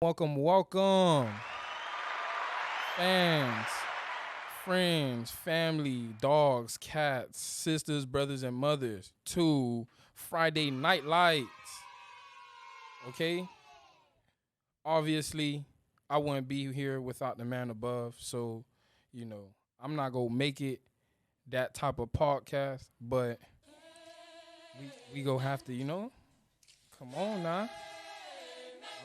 Welcome, fans, friends, family, dogs, cats, sisters, brothers, and mothers to Friday Night Light. Okay? Obviously, I wouldn't be here without the man above, so, you know, I'm not going to make it that type of podcast, but we going to have to, come on now.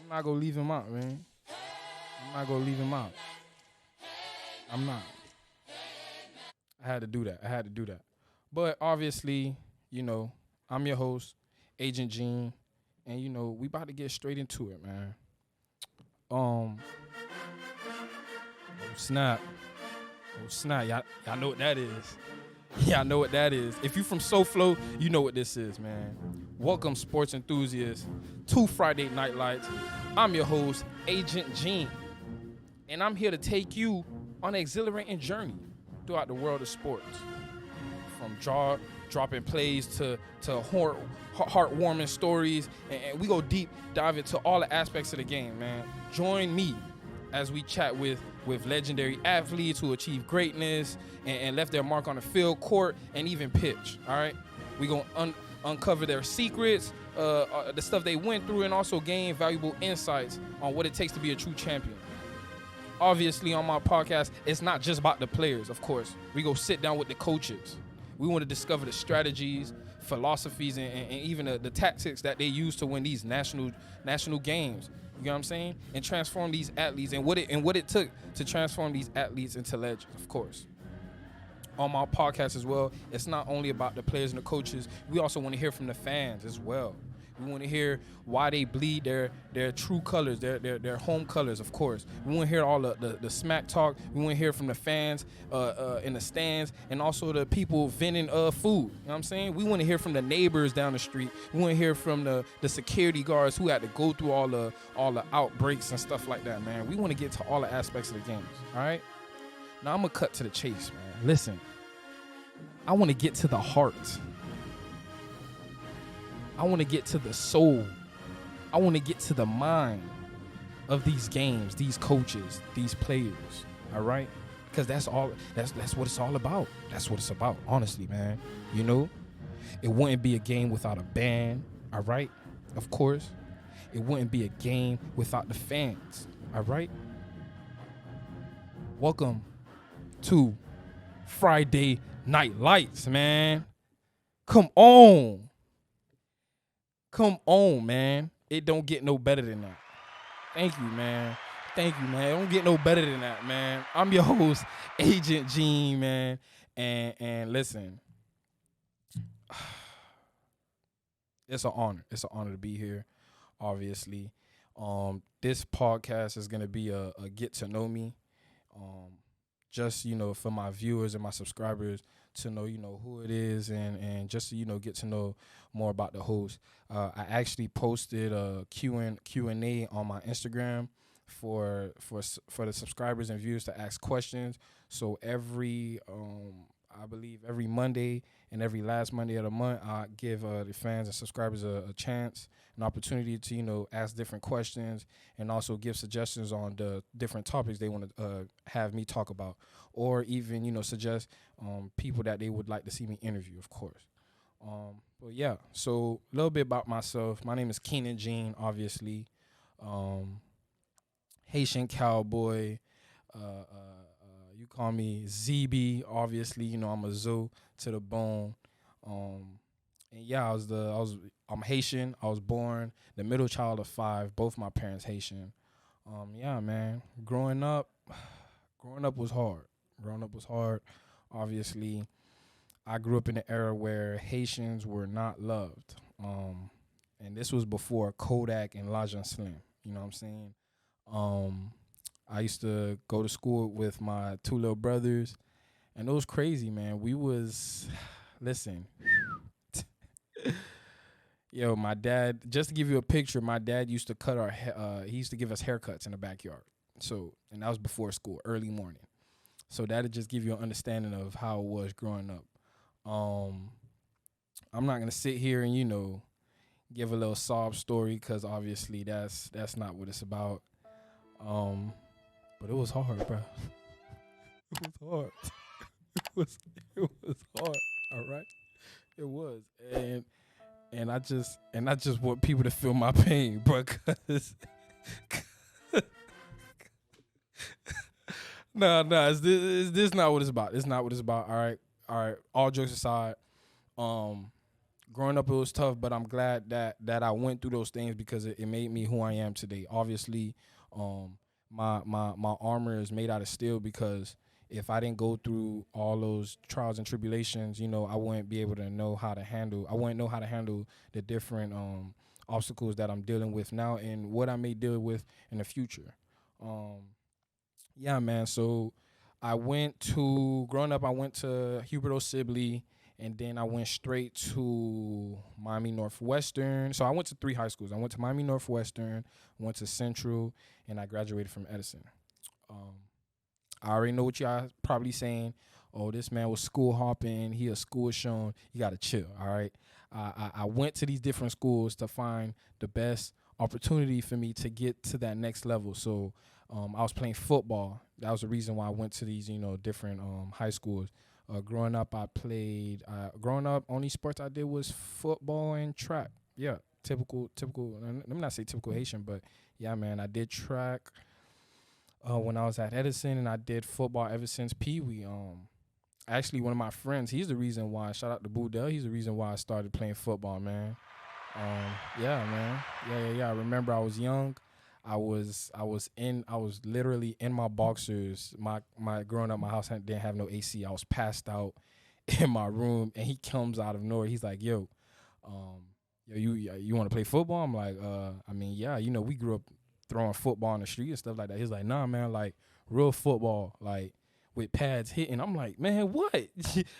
I'm not going to leave him out, man. I'm not going to leave him out. I'm not. I had to do that. But obviously, I'm your host, Agent Gene, and we about to get straight into it, man. Snap. Snap. Y'all know what that is. Y'all know what that is. If you from SoFlo, you know what this is, man. Welcome, sports enthusiasts, to Friday Night Lights. I'm your host, Agent Gene, and I'm here to take you on an exhilarating journey throughout the world of sports. From dropping plays to heartwarming stories, and we go deep dive into all the aspects of the game, man. Join me as we chat with legendary athletes who achieve greatness and left their mark on the field, court, and even pitch. All right, we gonna uncover their secrets, the stuff they went through, and also gain valuable insights on what it takes to be a true champion. Obviously, on my podcast, it's not just about the players, of course. We go sit down with the coaches. We want to discover the strategies, philosophies, and even the tactics that they use to win these national games. You know what I'm saying? And transform these athletes and what it took to transform these athletes into legends, of course. On my podcast as well, it's not only about the players and the coaches. We also want to hear from the fans as well. We want to hear why they bleed their true colors, their home colors, of course. We want to hear all the smack talk. We want to hear from the fans in the stands and also the people vending food. You know what I'm saying? We want to hear from the neighbors down the street. We want to hear from the security guards who had to go through all the outbreaks and stuff like that, man. We want to get to all the aspects of the games, all right? Now, I'm going to cut to the chase, man. Listen, I want to get to the heart. I want to get to the soul. I want to get to the mind of these games, these coaches, these players. All right? Because that's what it's all about. That's what it's about, honestly, man. It wouldn't be a game without a band. All right? Of course. It wouldn't be a game without the fans. All right? Welcome to Friday Night Lights, man. Come on. Come on, man. It don't get no better than that. Thank you, man. It don't get no better than that, man. I'm your host, Agent Gene, man. And listen, it's an honor. It's an honor to be here, obviously. This podcast is going to be a get to know me. Just, for my viewers and my subscribers to know, who it is and just to, get to know more about the host. I actually posted a Q&A on my Instagram for the subscribers and viewers to ask questions. So I believe every Monday and every last Monday of the month, I give the fans and subscribers a chance, an opportunity to, ask different questions and also give suggestions on the different topics they want to have me talk about, or even, suggest people that they would like to see me interview, of course. But yeah, so a little bit about myself. My name is Keenan Jean, obviously. Haitian cowboy. You call me ZB, obviously. I'm a Zoo to the bone. And yeah, I'm Haitian. I was born the middle child of 5. Both my parents Haitian. Yeah, man. Growing up was hard. Obviously, I grew up in an era where Haitians were not loved. And this was before Kodak and Lajan Slim. You know what I'm saying? I used to go to school with my 2 little brothers, and it was crazy, man. Listen. Yo, my dad, just to give you a picture, my dad used to he used to give us haircuts in the backyard. So, and that was before school, early morning. So that'll just give you an understanding of how it was growing up. I'm not gonna sit here and give a little sob story because obviously that's not what it's about. Um, but it was hard, bro. It was hard. It was it was hard. All right, it was, and I just want people to feel my pain, bro. Cause nah, is this not what it's about? It's not what it's about. All right. All jokes aside, um, growing up it was tough, but I'm glad that I went through those things because it made me who I am today. Obviously, um, my armor is made out of steel because if I didn't go through all those trials and tribulations, I wouldn't be able to know how to handle. I wouldn't know how to handle the different obstacles that I'm dealing with now and what I may deal with in the future. Um, yeah, man. So growing up, I went to Hubert O. Sibley, and then I went straight to Miami Northwestern. So I went to three high schools. I went to Miami Northwestern, went to Central, and I graduated from Edison. Um, I already know what y'all probably saying. Oh, this man was school hopping. He a school shown. You got to chill, all right? I went to these different schools to find the best opportunity for me to get to that next level. So I was playing football. That was the reason why I went to these, different high schools. Growing up, only sports I did was football and track. Yeah, typical. Let me not say typical Haitian, but yeah, man, I did track when I was at Edison, and I did football ever since Pee Wee. Actually, one of my friends, he's the reason why. Shout out to Boudel. He's the reason why I started playing football, man. Yeah, man. Yeah. I remember I was young. I was literally in my boxers. My growing up, my house didn't have no AC. I was passed out in my room, and he comes out of nowhere. He's like, um, you want to play football? I'm like, I mean, yeah, we grew up throwing football on the street and stuff like that. He's like, nah, man, like real football, like with pads hitting. I'm like, man, what?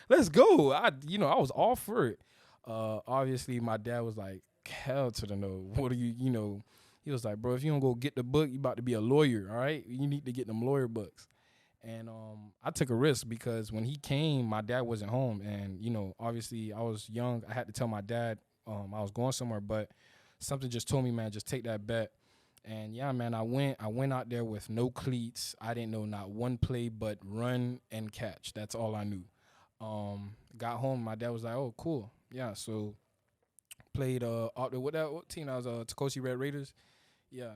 Let's go. I was all for it. Obviously, my dad was like, hell to the no. What are you? He was like, bro, if you don't go get the book, you about to be a lawyer, all right? You need to get them lawyer books. And I took a risk because when he came, my dad wasn't home. And, obviously I was young. I had to tell my dad I was going somewhere. But something just told me, man, just take that bet. And, yeah, man, I went out there with no cleats. I didn't know not one play but run and catch. That's all I knew. Got home. My dad was like, oh, cool. Yeah, so played out there. What team? I was Tacosi Red Raiders. Yeah.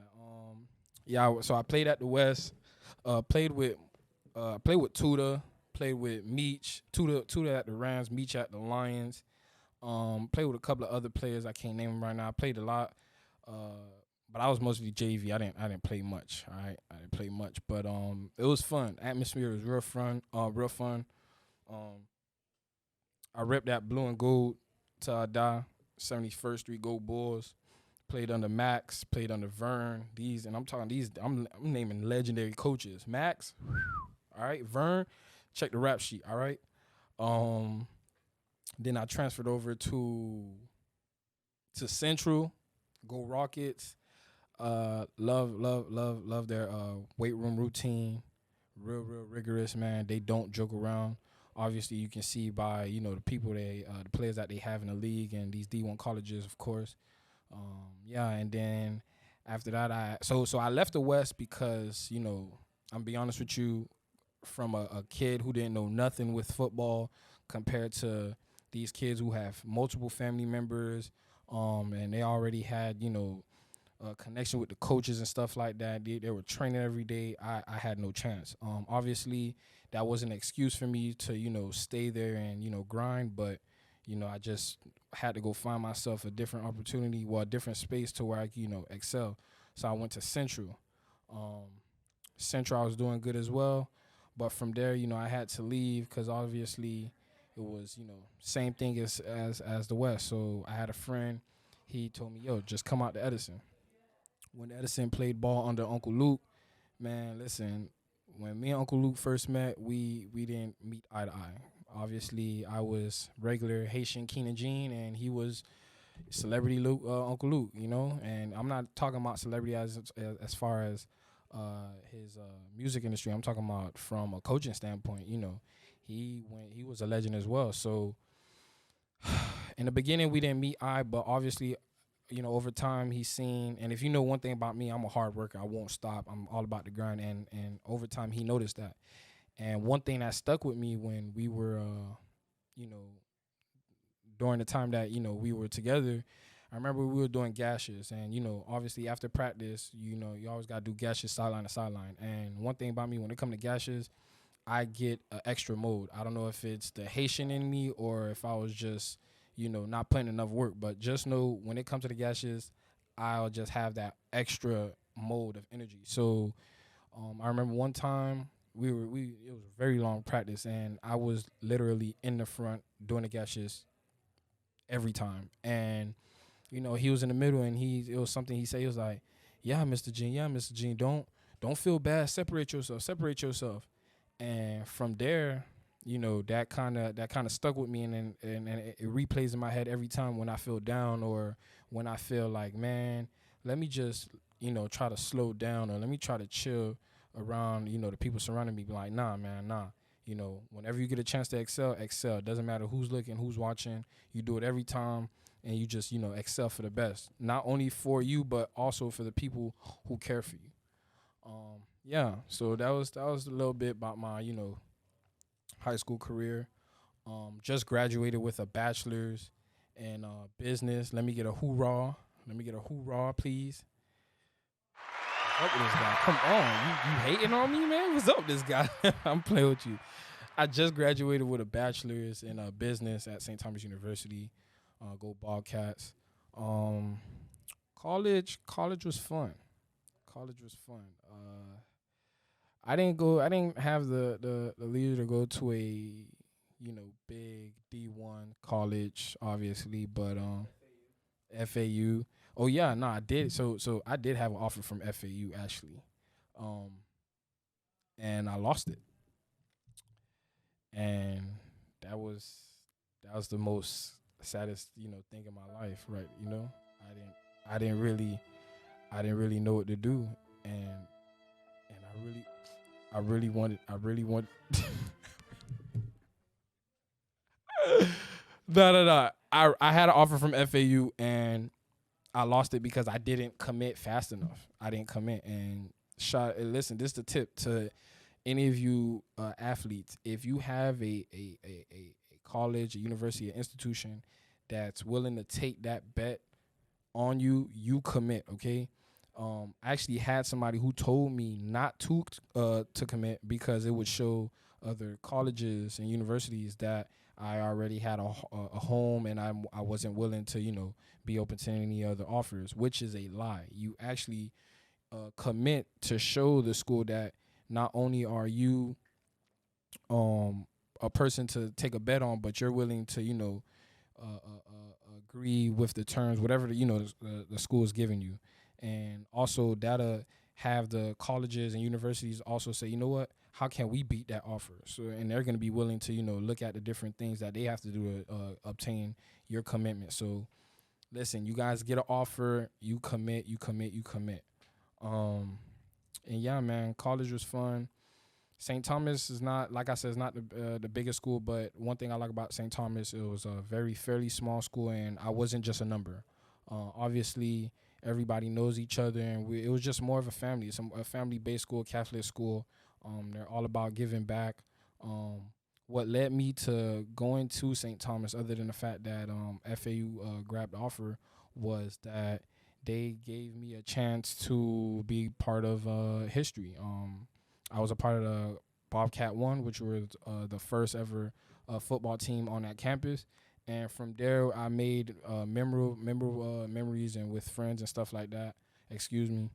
So I played at the West. Played with Tuda. Played with Meech. Tuda at the Rams. Meech at the Lions. Played with a couple of other players. I can't name them right now. I played a lot. But I was mostly JV. I didn't play much. All right. I didn't play much. But it was fun. Atmosphere was real fun. Real fun. I ripped that blue and gold till I die. 71st Street Gold Bulls. Played under Max, played under Vern. I'm naming legendary coaches. Max, all right. Vern, check the rap sheet, all right. Then I transferred over to Central, go Rockets. Love their weight room routine. Real rigorous, man. They don't joke around. Obviously, you can see by the people the players that they have in the league and these D1 colleges, of course. And then after that, I left the West because, I'm be honest with you, from a kid who didn't know nothing with football compared to these kids who have multiple family members, and they already had, a connection with the coaches and stuff like that. They were training every day. I had no chance. Obviously, that wasn't an excuse for me to, stay there and, grind, but I just had to go find myself a different opportunity, a different space to where I could, excel. So I went to Central. Central, I was doing good as well. But from there, I had to leave because obviously it was, same thing as the West. So I had a friend. He told me, yo, just come out to Edison. When Edison played ball under Uncle Luke, man, listen, when me and Uncle Luke first met, we didn't meet eye to eye. Obviously, I was regular Haitian Keenan Jean, and he was celebrity Luke, Uncle Luke, And I'm not talking about celebrity as far as his music industry. I'm talking about from a coaching standpoint. He was a legend as well. So in the beginning, we didn't meet eye, but obviously, over time he's seen, and if you know one thing about me, I'm a hard worker. I won't stop. I'm all about the grind, and over time he noticed that. And one thing that stuck with me when we were, you know, during the time that we were together, I remember we were doing gashes, and obviously after practice, you always gotta do gashes sideline to sideline. And one thing about me when it comes to gashes, I get an extra mode. I don't know if it's the Haitian in me or if I was just, not putting enough work. But just know when it comes to the gashes, I'll just have that extra mode of energy. So I remember one time it was a very long practice, and I was literally in the front doing the gashes every time. And he was in the middle, and it was something he said. He was like, "Yeah, Mr. Gene, yeah, Mr. Gene, don't feel bad. Separate yourself. Separate yourself." And from there, that kind of stuck with me, and it replays in my head every time when I feel down or when I feel like, man, let me just try to slow down, or let me try to chill around the people surrounding me. Be like, nah, man, nah. Whenever you get a chance to excel, excel. Doesn't matter who's looking, who's watching. You do it every time, and you just excel for the best. Not only for you, but also for the people who care for you. Yeah, so that was a little bit about my high school career. Just graduated with a bachelor's in business. Let me get a hoorah. Let me get a hoorah, please. What's up with this guy? Come on, you hating on me, man? What's up with this guy? I'm playing with you. I just graduated with a bachelor's in business at St. Thomas University. Go Bobcats. Um, college was fun. College was fun. I didn't go. I didn't have the leisure to go to a big D1 college, obviously, but FAU. Oh yeah, no, I did. So I did have an offer from FAU actually, um, and I lost it, and that was that was the most saddest thing in my life, right? I didn't really know what to do, and I really want. No. I had an offer from FAU, and I lost it because I didn't commit fast enough. I didn't commit, and listen, this is the tip to any of you athletes. If you have a college, a university, an institution that's willing to take that bet on you, you commit, okay? I actually had somebody who told me not to commit because it would show other colleges and universities that I already had a home, and I wasn't willing to be open to any other offers, which is a lie. You actually commit to show the school that not only are you a person to take a bet on, but you're willing to agree with the terms, whatever the school is giving you. And also that'll have the colleges and universities also say, you know what, how can we beat that offer? So, and they're going to be willing to look at the different things that they have to do to obtain your commitment. So listen, you guys get an offer, you commit. And yeah, man, college was fun. St. Thomas is not, like I said, it's not the biggest school, but one thing I like about St. Thomas, it was a fairly small school, and I wasn't just a number. Obviously, everybody knows each other, and it was just more of a family. It's a family-based school, Catholic school. They're all about giving back. What led me to going to St. Thomas, other than the fact that FAU grabbed the offer, was that they gave me a chance to be part of history. I was a part of the Bobcat One, which was the first ever football team on that campus. And from there, I made memorable memories and with friends and stuff like that. Excuse me.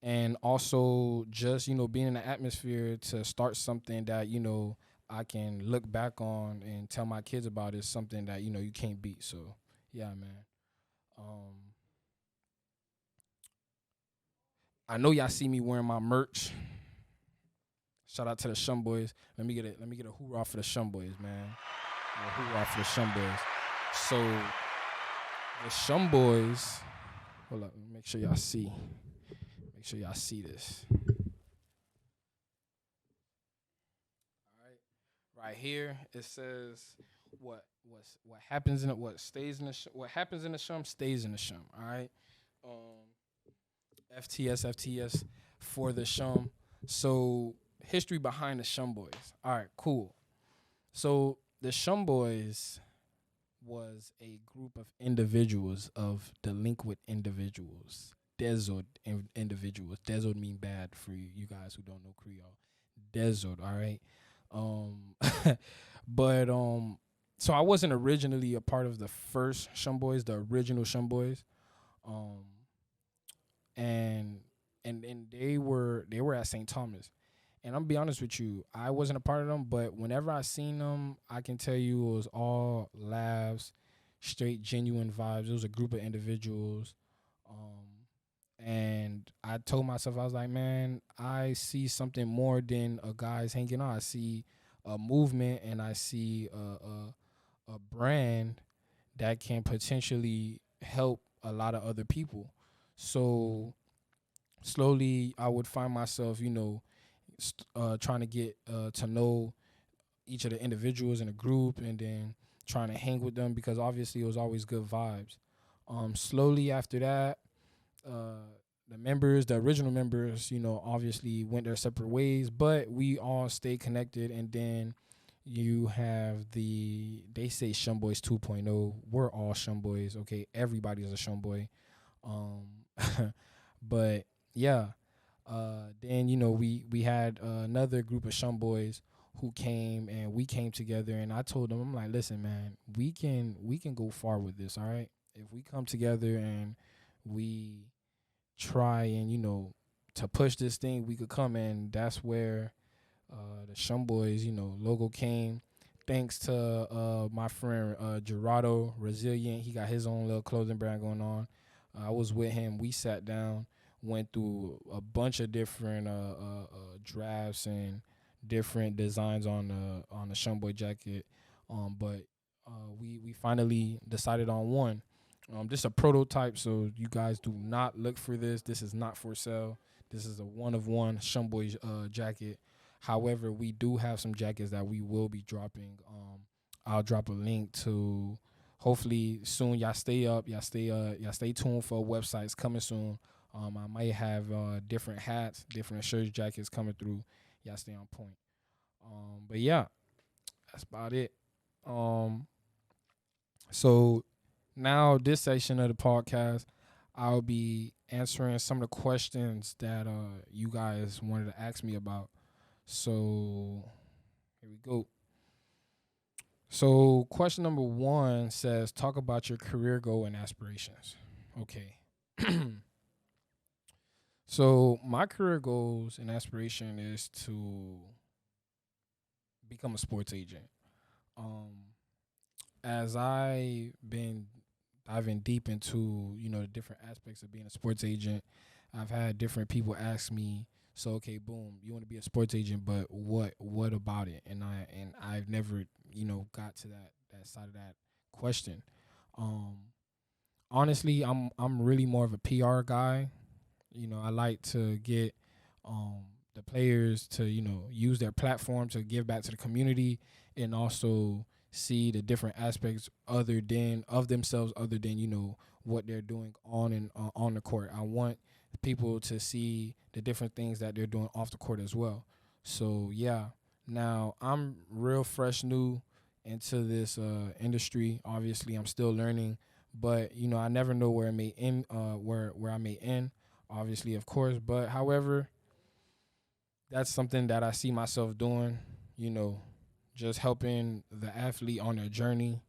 And also just being in the atmosphere to start something that I can look back on and tell my kids about is something that you can't beat. So yeah, man. I know y'all see me wearing my merch. Shout out to the Shum Boys. Let me get a hoorah for the Shum Boys, man. A hoorah for the Shum Boys. So the Shum Boys. Hold up, make sure y'all see. Make sure y'all see this. All right, right here it says, what happens in it, what stays in the what happens in the shum stays in the shum. All right. FTS for the shum. So history behind the shum boys. All right, cool. So the shum boys was a group of individuals, of delinquent individuals, desert individuals. Desert mean bad for you guys who don't know Creole. Desert, all right. Um, but so I wasn't originally a part of the first Shum Boys, the original Shum Boys. Um, and and they were at St. Thomas. And I'm gonna be honest with you, I wasn't a part of them, but whenever I seen them, I can tell you it was all laughs, straight genuine vibes. It was a group of individuals. And I told myself, I was like, man, I see something more than a guys hanging out. I see a movement, and I see a brand that can potentially help a lot of other people. So slowly, I would find myself, trying to get to know each of the individuals in a group, and then trying to hang with them, because obviously it was always good vibes. Slowly after that, uh, the original members, obviously went their separate ways, but we all stayed connected. And then you have they say Shum Boys 2.0. We're all Shum Boys, okay? Everybody's a Shum Boy. Um, but yeah, then we had another group of Shum Boys who came, and we came together, and I told them, I'm like, listen, man, we can go far with this, all right? If we come together and we try and to push this thing, we could come. And that's where the Shum Boys logo came, thanks to my friend Gerardo Resilient. He got his own little clothing brand going on. I was with him. We sat down, went through a bunch of different drafts and different designs on the Shum Boy jacket. But we finally decided on one. This is a prototype, so you guys do not look for this. This is not for sale. This is a one of one Shum Boy jacket. However, we do have some jackets that we will be dropping. I'll drop a link to, hopefully soon. Y'all stay up. Y'all stay tuned for websites coming soon. I might have different hats, different shirts, jackets coming through. Y'all stay on point. But yeah, that's about it. So now this section of the podcast, I'll be answering some of the questions that you guys wanted to ask me about. So here we go. So question number 1 says, talk about your career goal and aspirations. Okay. So my career goals and aspiration is to become a sports agent. Um, as I've been diving deep into the different aspects of being a sports agent, I've had different people ask me, so okay, boom, you want to be a sports agent, but what about it? And I've never got to that side of that question. Um, Honestly, I'm really more of a PR guy. I like to get um the players to use their platform to give back to the community, and also see the different aspects other than of themselves, other than what they're doing on and on the court. I want people to see the different things that they're doing off the court as well. So yeah, now I'm real fresh new into this industry. Obviously, I'm still learning, but I never know where it may end, where I may end, obviously, of course. But however, that's something that I see myself doing, you know, just helping the athlete on their journey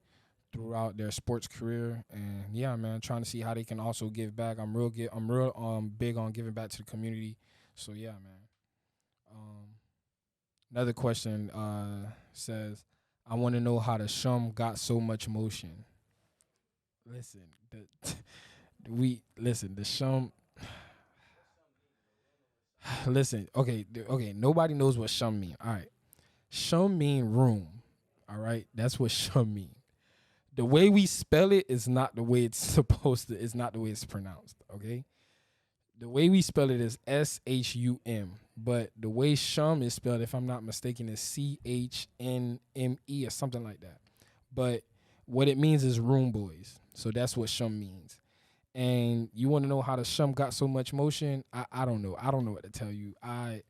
throughout their sports career. And yeah, man, trying to see how they can also give back. I'm real big on giving back to the community. So yeah, man. Um Another question says, I want to know how the Shum got so much motion. Listen, the Shum. Listen, okay. Nobody knows what Shum mean. All right, Shum mean room. All right, that's what Shum mean. The way we spell it is not the way it's supposed to. It's not the way it's pronounced. Okay, the way we spell it is SHUM, but the way Shum is spelled, if I'm not mistaken, is CHNME or something like that. but what it means is room boys. So that's what shum means. And you want to know how the shum got so much motion? I don't know. I don't know what to tell you. I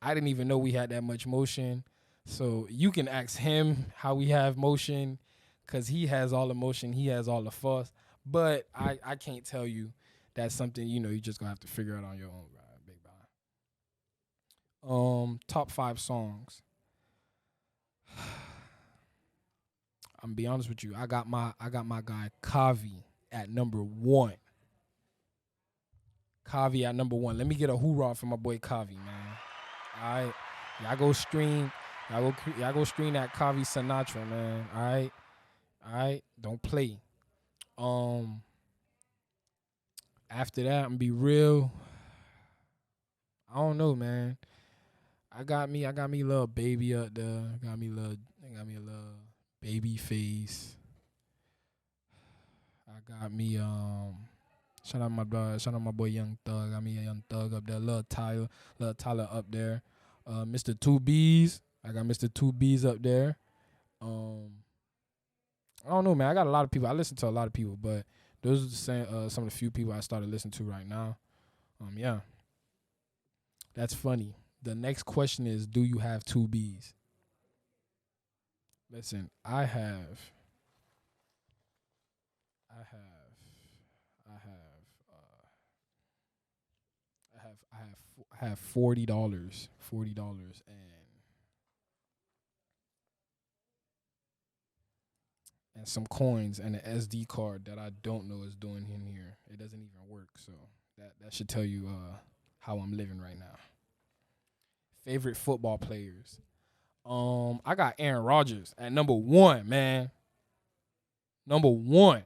didn't even know we had that much motion. So you can ask him how we have motion, because he has all the motion. He has all the fuss. But I can't tell you. That's something, you just going to have to figure out on your own, right? Big bye. Top 5 songs. I'm gonna be honest with you. I got my guy Kavi at number 1. Kavi at number 1. Let me get a hoorah for my boy Kavi, man. All right, y'all go stream. Y'all go stream that Kavi Sinatra, man. All right. Don't play. After that, I'm gonna be real. I don't know, man. I got me little baby up there. I got me a little baby face. I got me shout out my brother, shout out my boy Young Thug. Got me a Young Thug up there, little Tyler up there. Mr. 2Bs. I got Mr. 2Bs up there. I don't know, man. I got a lot of people. I listen to a lot of people, but those are some of the few people I started listening to right now. Yeah. That's funny. The next question is, do you have 2Bs? Listen, I have $40, and some coins and an SD card that I don't know is doing in here. It doesn't even work, so that should tell you how I'm living right now. Favorite football players. I got Aaron Rodgers at number 1, man. Number 1.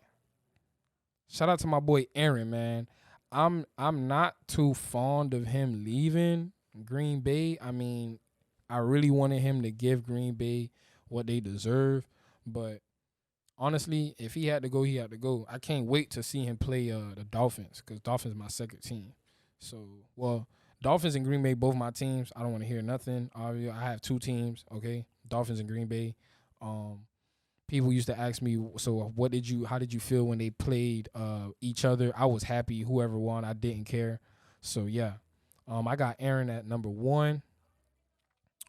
Shout out to my boy Aaron, man. I'm not too fond of him leaving Green Bay. I mean, I really wanted him to give Green Bay what they deserve, but honestly, if he had to go, he had to go. I can't wait to see him play the Dolphins, because Dolphins is my second team. So, Dolphins and Green Bay, both my teams. I don't want to hear nothing. Obviously, I have 2 teams, okay? Dolphins and Green Bay. People used to ask me, so how did you feel when they played each other? I was happy. Whoever won, I didn't care. So, yeah. I got Aaron at number 1.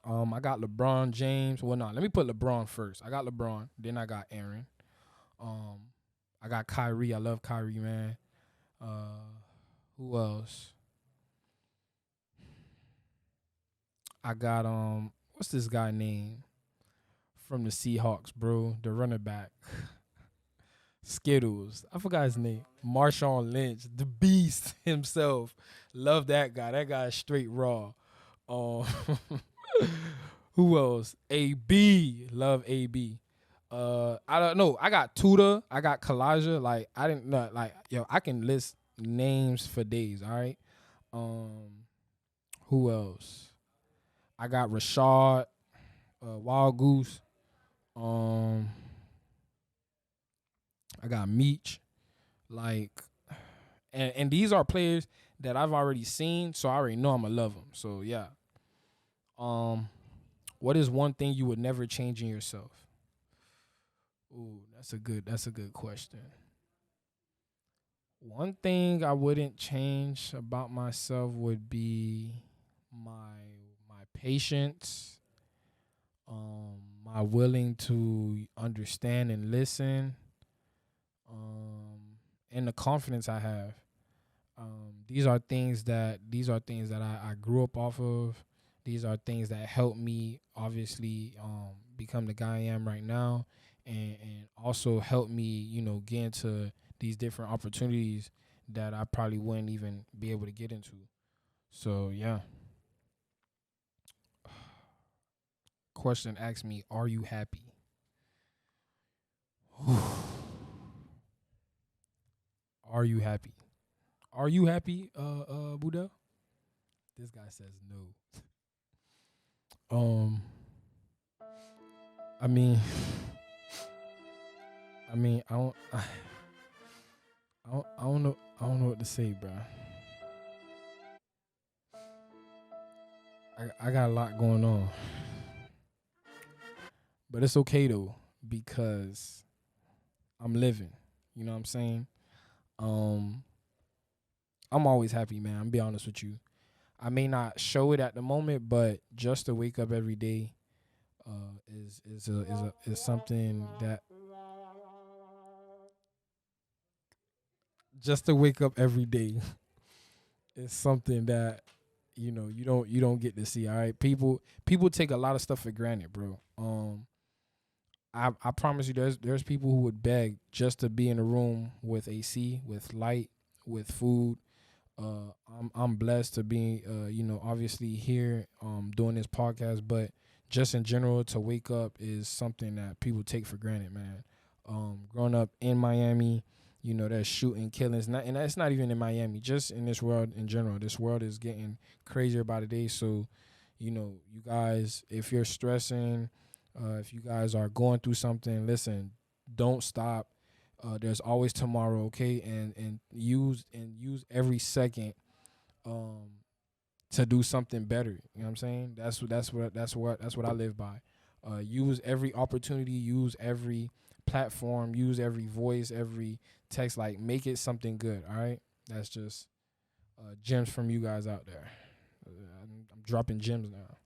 I got LeBron James. Well, no, let me put LeBron first. I got LeBron. Then I got Aaron. I got Kyrie. I love Kyrie, man. Who else? I got what's this guy name from the Seahawks, bro? The running back. Skittles. I forgot his name. Marshawn Lynch, the beast himself. Love that guy. That guy is straight raw. Who else? AB. Love AB. I don't know. I got Tuda. I got Kalijah. Like, I didn't know. Like, I can list names for days. All right. Who else? I got Rashad, Wild Goose. I got Meech. Like, and these are players that I've already seen, so I already know I'm gonna love them. So yeah. What is one thing you would never change in yourself? Ooh, that's a good question. One thing I wouldn't change about myself would be my patience, my willing to understand and listen, and the confidence I have. These are things that I grew up off of. These are things that help me obviously become the guy I am right now, and also help me, get into these different opportunities that I probably wouldn't even be able to get into. So yeah. Question asks me, are you happy? Are you happy? Are you happy, Buddha? This guy says no. I mean, I don't know what to say, bro. I got a lot going on, but it's okay though. because I'm living. You know what I'm saying? Um, I'm always happy, man. I'm be honest with you. I may not show it at the moment, but just to wake up every day is something that just to wake up every day is something that you don't get to see. All right, people take a lot of stuff for granted, bro. I promise you, there's people who would beg just to be in a room with AC, with light, with food. I'm blessed to be obviously here doing this podcast, but just in general to wake up is something that people take for granted, man. Growing up in Miami, there's shooting, killings, and that's not even in Miami, just in this world in general. This world is getting crazier by the day. So, you guys, if you're stressing, if you guys are going through something, listen, don't stop. There's always tomorrow, okay? And use every second to do something better. You know what I'm saying? That's what I live by. Use every opportunity, use every platform, use every voice, every text. Like, make it something good. All right, that's just gems from you guys out there. I'm dropping gems now.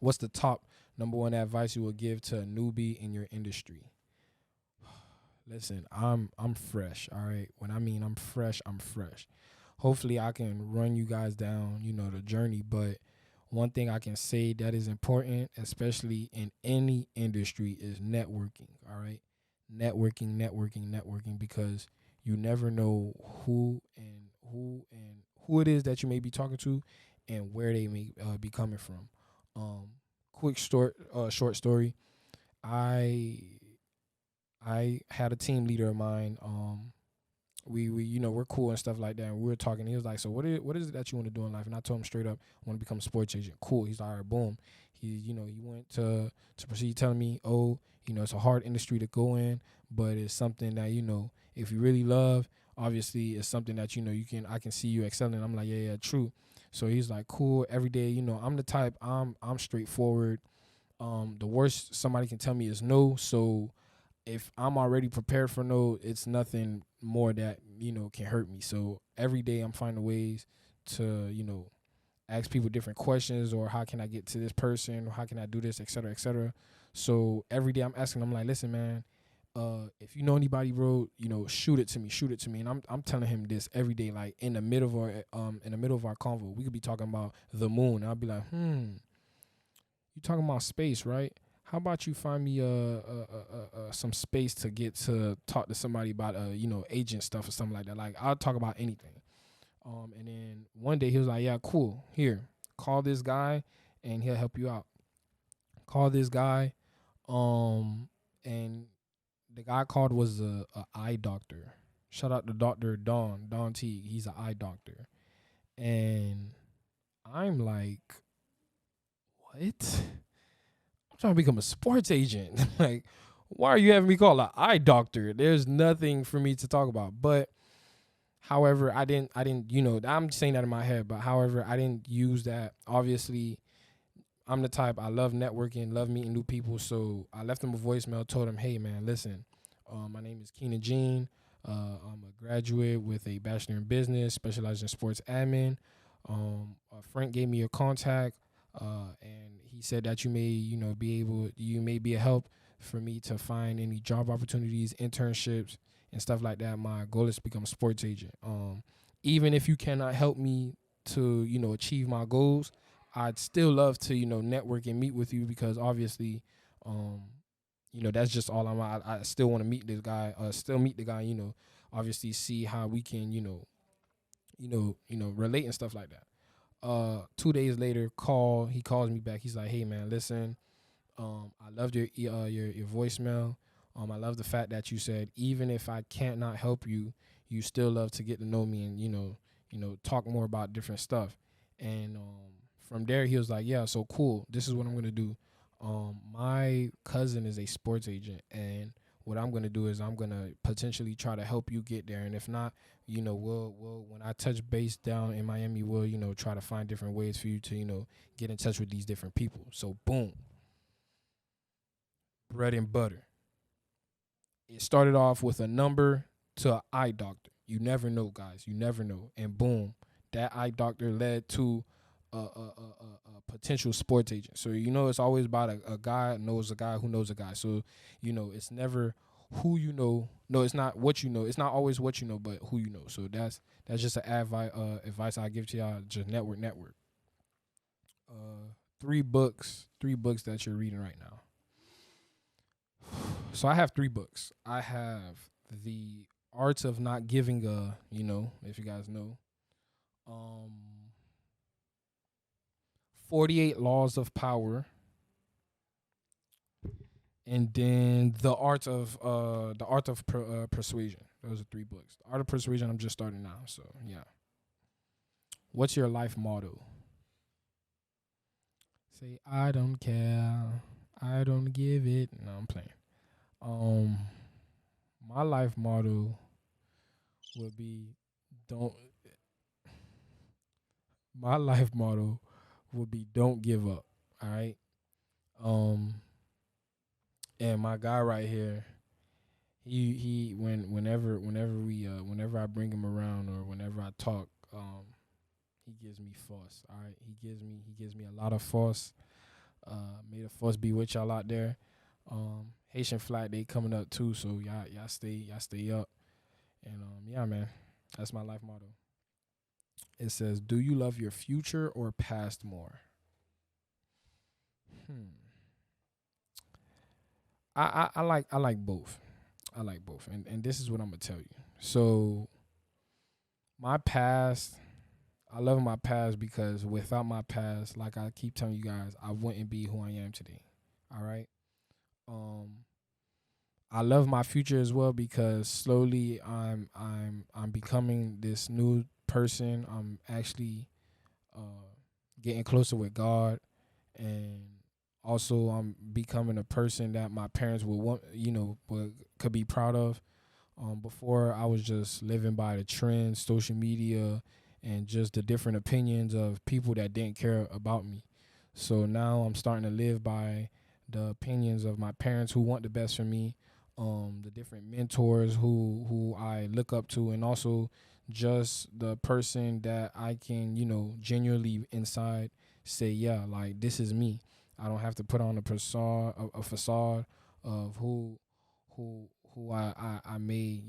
What's the top number one advice you would give to a newbie in your industry? Listen, I'm fresh, all right? When I mean I'm fresh, I'm fresh. Hopefully I can run you guys down, the journey, but one thing I can say that is important, especially in any industry, is networking, all right? Networking, because you never know who it is that you may be talking to and where they may be coming from. Quick short story. I had a team leader of mine. We we're cool and stuff like that. And we were talking. He was like, "So what is it that you want to do in life?" And I told him straight up, "I want to become a sports agent." Cool. He's like, "All right, boom." He went to proceed telling me, "Oh, it's a hard industry to go in, but it's something that if you really love, obviously it's something that I can see you excelling." I'm like, "Yeah, true." So he's like, "Cool." Every day, I'm the type. I'm straightforward. The worst somebody can tell me is no. So if I'm already prepared for no, it's nothing more that, can hurt me. So every day I'm finding ways to, ask people different questions, or how can I get to this person, or how can I do this, et cetera, et cetera. So every day I'm asking them, like, "Listen, man, if you know anybody, bro, shoot it to me. And I'm telling him this every day, like in the middle of our convo. We could be talking about the moon. And I'll be like, you talking about space, right? How about you find me some space to get to talk to somebody about agent stuff or something like that. Like, I'll talk about anything. And then one day he was like, "Yeah, cool. Here, call this guy and he'll help you out." Call this guy, and the guy I called was a eye doctor. Shout out to Dr. Don T. He's an eye doctor. And I'm like, "What? I'm trying to become a sports agent." Like, why are you having me call an eye doctor? There's nothing for me to talk about. But however, I didn't, I'm saying that in my head, but however, I didn't use that. Obviously, I'm the type, I love networking, love meeting new people. So I left him a voicemail, told him, "Hey, man, listen, my name is Keenan Jean. I'm a graduate with a bachelor in business, specialized in sports admin. Frank gave me your contact, and he said that you may be a help for me to find any job opportunities, internships, and stuff like that. My goal is to become a sports agent. Even if you cannot help me to, achieve my goals, I'd still love to, network and meet with you, because obviously, that's just all I still want to meet this guy, still meet the guy, obviously see how we can, relate and stuff like that." 2 days later, he calls me back. He's like, "Hey, man, listen, I loved your voicemail. I love the fact that you said, even if I can't not help you, you still love to get to know me and, talk more about different stuff." And from there, he was like, "Yeah, so cool. This is what I'm going to do. My cousin is a sports agent, and what I'm going to do is I'm going to potentially try to help you get there. And if not, we'll when I touch base down in Miami, we'll, try to find different ways for you to, get in touch with these different people." So boom. bread and butter. It started off with a number to an eye doctor. You never know, guys. You never know. And boom, that eye doctor led to a potential sports agent. So, it's always about a guy knows a guy who knows a guy. So, it's never who you know. No, it's not what you know. It's not always what you know, but who you know. So that's just an advice I give to y'all. Just network. Three books that you're reading right now. So I have 3 books. I have The Art of Not Giving a, if you guys know. 48 Laws of Power. And then The Art of Persuasion. Those are 3 books. The Art of Persuasion, I'm just starting now. So, yeah. What's your life motto? Say, I don't care. I don't give it. No, I'm playing. My life motto would be don't give up. All right. And my guy right here, whenever I bring him around or whenever I talk, he gives me force. All right. He gives me a lot of force. May the force be with y'all out there. Haitian Flag Day coming up too, so y'all stay up. And yeah, man, that's my life motto. It says, do you love your future or past more? I like both. I like both. And this is what I'm gonna tell you. So my past, I love my past because without my past, like I keep telling you guys, I wouldn't be who I am today. All right. I love my future as well because slowly I'm becoming this new person. I'm actually getting closer with God, and also I'm becoming a person that my parents would want, could be proud of. Before I was just living by the trends, social media, and just the different opinions of people that didn't care about me. So now I'm starting to live by the opinions of my parents who want the best for me, the different mentors who I look up to, and also just the person that I can, genuinely inside say, yeah, like this is me. I don't have to put on a facade of who I may,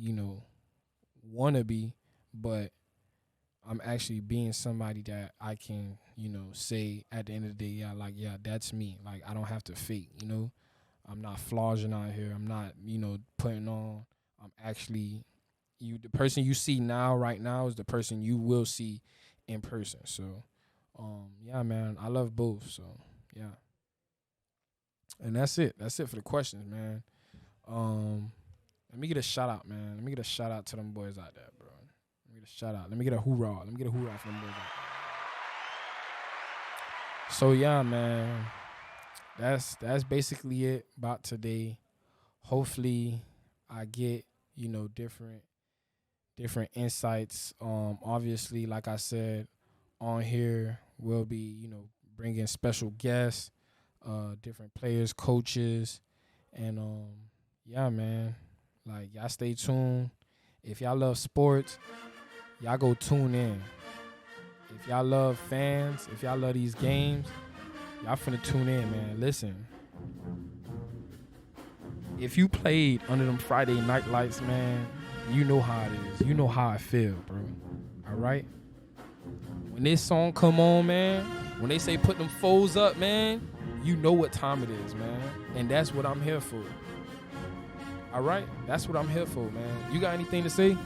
want to be, but I'm actually being somebody that I can, say at the end of the day, yeah, that's me. Like, I don't have to fake, I'm not flogging out here. I'm not, putting on. I'm actually, the person you see right now is the person you will see in person. So, yeah, man, I love both. So, yeah. And that's it. That's it for the questions, man. Let me get a shout out, man. Let me get a shout out to them boys out there, bro. Let me get a shout out. Let me get a hoorah. Let me get a hoorah for them boys out there. So yeah, man. That's basically it about today. Hopefully I get, different insights. Obviously, like I said, on here we'll be, bringing special guests, different players, coaches, and yeah, man. Like, y'all stay tuned. If y'all love sports, y'all go tune in. If y'all love fans, if y'all love these games, y'all finna tune in, man. Listen. If you played under them Friday Night Lights, man, you know how it is. You know how I feel, bro. All right? When this song come on, man, when they say put them foes up, man, you know what time it is, man. And that's what I'm here for. All right? That's what I'm here for, man. You got anything to say?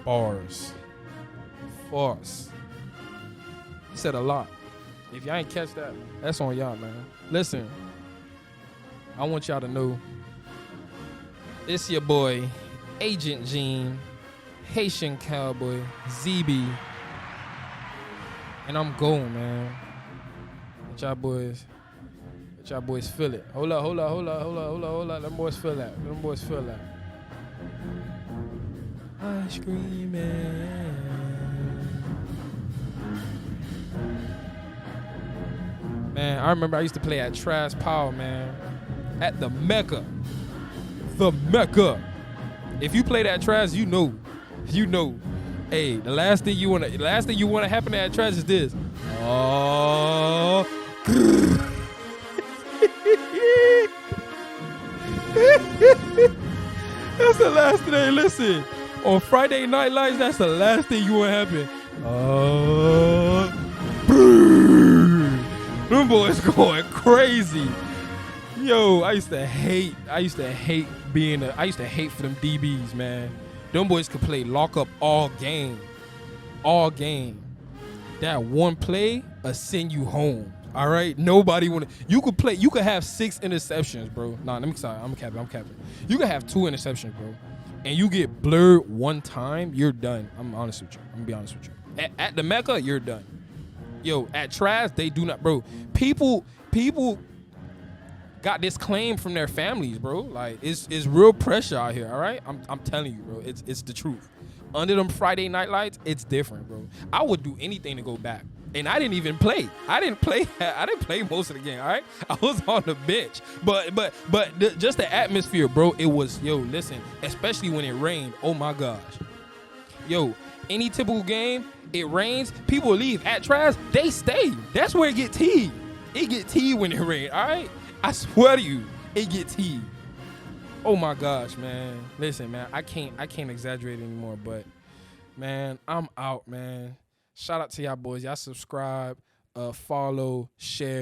Bars. Force. He said a lot. If y'all ain't catch that, that's on y'all, man. Listen, I want y'all to know it's your boy, Agent Gene, Haitian Cowboy, ZB, and I'm going, man. Let y'all boys feel it. Hold up. Them boys feel that. Ice cream man. Man, I remember I used to play at Trash Power, man. At the Mecca. The Mecca. If you play that Trash, you know. You know. Hey, the last thing you wanna happen at Trash is this. Oh. That's the last thing. Hey, listen. On Friday Night Lights, that's the last thing you want to happen. Them boys going crazy. Yo, I used to hate for them DBs, man. Them boys could play lock up all game. All game. That one play will send you home. All right, nobody you could have 6 interceptions, bro. Nah, I'm capping. You could have 2 interceptions, bro, and you get blurred one time, you're done. I'm honest with you. I'm gonna be honest with you. At the Mecca, you're done. Yo, at Trash, they do not, bro. People got this claim from their families, bro. Like it's real pressure out here. All right, I'm telling you, bro. It's the truth. Under them Friday Night Lights, it's different, bro. I would do anything to go back. And I didn't even play. I didn't play most of the game, all right? I was on the bench. But just the atmosphere, bro, it was, yo, listen, especially when it rained, oh my gosh. Yo, any typical game, it rains, people leave. At Trash, they stay. That's where it get teed. It get teed when it rains, all right? I swear to you, it get teed. Oh my gosh, man. Listen, man, I can't exaggerate anymore, but man, I'm out, man. Shout out to y'all boys. Y'all subscribe, follow, share.